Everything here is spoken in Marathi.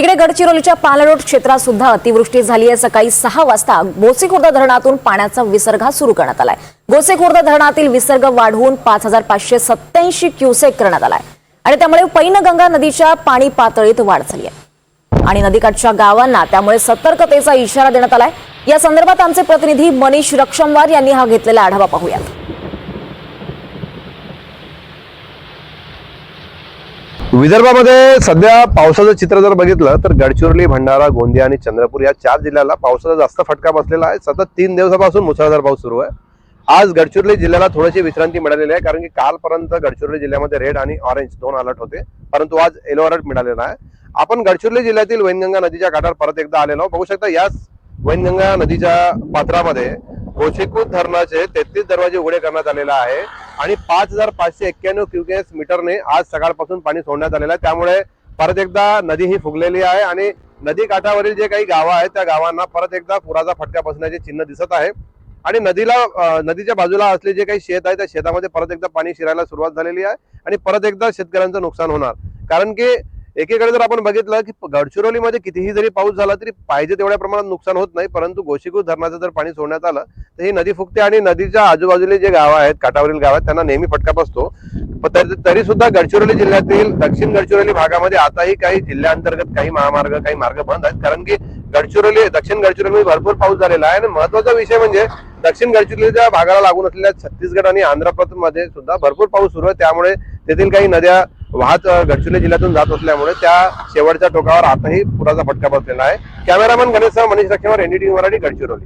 तिकडे गडचिरोलीच्या पालरोड क्षेत्रात सुद्धा अतिवृष्टी झाली आहे। सकाळी 6 वाजता गोसेखुर्द धरणातून पाण्याचा विसर्ग सुरू करण्यात आलाय। गोसेखुर्द धरणातील विसर्ग वाढवून 5587 क्युसेक करण्यात आलाय आणि त्यामुळे पैनगंगा नदीच्या पाणी पातळीत वाढ झाली आहे आणि नदीकाठच्या गावांना त्यामुळे सतर्कतेचा इशारा देण्यात आलाय। या संदर्भात आमचे प्रतिनिधी मनीष रक्षमवार यांनी हा घेतलेला आढावा पाहूयात। विदर्भामध्ये सध्या पावसाचं चित्र जर बघितलं तर गडचिरोली, भंडारा, गोंदिया आणि चंद्रपूर या 4 जिल्ह्याला पावसाचा जास्त फटका बसलेला आहे। सतत 3 दिवसापासून मुसळधार पाऊस सुरू आहे। आज गडचिरोली जिल्ह्याला थोडीशी विश्रांती मिळालेली आहे, कारण की कालपर्यंत गडचिरोली जिल्ह्यामध्ये रेड आणि ऑरेंज 2 अलर्ट होते, परंतु आज येलो अलर्ट मिळालेला आहे। आपण गडचिरोली जिल्ह्यातील वैनगंगा नदीच्या काठावर परत एकदा आलेलो आहोत। बघू शकता याच वैनगंगा नदीच्या पात्रामध्ये गोसेखुर्द धरणाचे 33 दरवाजे उघडे करण्यात आलेले आहे आणि 5591 क्युसेक मीटरने आज सकाळपासून पाणी सोडण्यात आलेलं आहे। त्यामुळे परत एकदा नदी ही फुगलेली आहे आणि नदी काठावरील जे काही गावं आहेत त्या गावांना परत एकदा पुराचा फटका बसण्याचे चिन्ह दिसत आहे आणि नदीच्या बाजूला असले जे काही शेत आहे त्या शेतामध्ये परत एकदा पाणी शिरायला सुरुवात झालेली आहे आणि परत एकदा शेतकऱ्यांचं नुकसान होणार। कारण की एकीकडे जर आपण बघितलं की गडचिरोलीमध्ये कितीही जरी पाऊस झाला तरी पाहिजे तेवढ्या प्रमाणात नुकसान होत नाही, परंतु गोसेखुर्द धरणाचं जर पाणी सोडण्यात आलं तर ही नदी फुगते आणि नदीच्या आजूबाजूला जे गाव आहेत, काठावरील गाव आहेत, त्यांना नेहमी फटका बसतो। तरी सुद्धा गडचिरोली जिल्ह्यातील दक्षिण गडचिरोली भागामध्ये आताही काही जिल्ह्यांतर्गत काही महामार्ग, काही मार्ग बंद आहेत, कारण की दक्षिण गडचिरोलीमध्ये भरपूर पाऊस झालेला आहे। आणि महत्वाचा विषय म्हणजे दक्षिण गडचिरोलीच्या भागाला लागून असलेल्या छत्तीसगड आणि आंध्र प्रदेशमध्ये सुद्धा भरपूर पाऊस सुरू आहे। त्यामुळे तेथील काही नद्या वाहत गडचिरोली जिल्ह्यातून जात असल्यामुळे त्या शेवटच्या टोकावर आताही पुराचा फटका बसलेला आहे। कॅमेरामन गणेशसह मनीष रक्षमवार, NDTV मराठी, गडचिरोली।